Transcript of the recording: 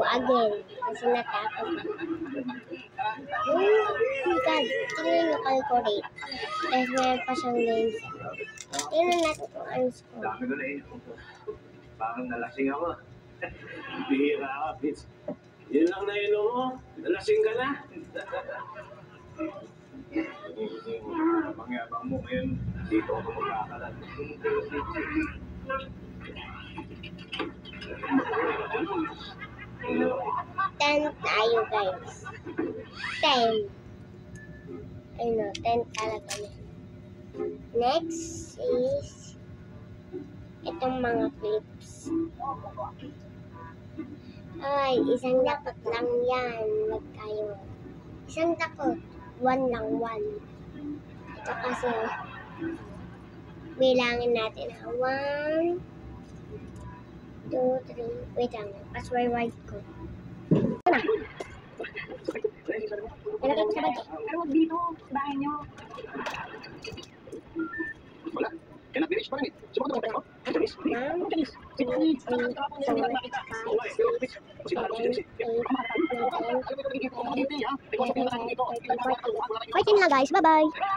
again. Kasi natapos. Oh my God. Tingnan nyo calculate. Dahil meron pa siyang names. Tingnan natin kung ano score. Dami ko na eh. Parang nalasing ako. Bihira ka, bitch. Yun lang na inom mo. Nalasing ka na. Mangyabang mo ngayon. Dito ako magkakalat. 10 tayo, guys. 10. Ayun, 10 talaga yun. Next is itong mga clips. Ay, isang dapat lang yan. Wag tayo. Isang takot. 1 lang, 1. Ito kasi, bilangin natin ha. 1, 2, 3. Wait lang. Password ko. Ito na. Nalagay ko sa bag. Pero wag dito, sa bahay nyo. Wala. Kailan finish pa rin eh. Sumunod mo tayo. Finish. Finish. Finish. Fighting na guys. Bye-bye.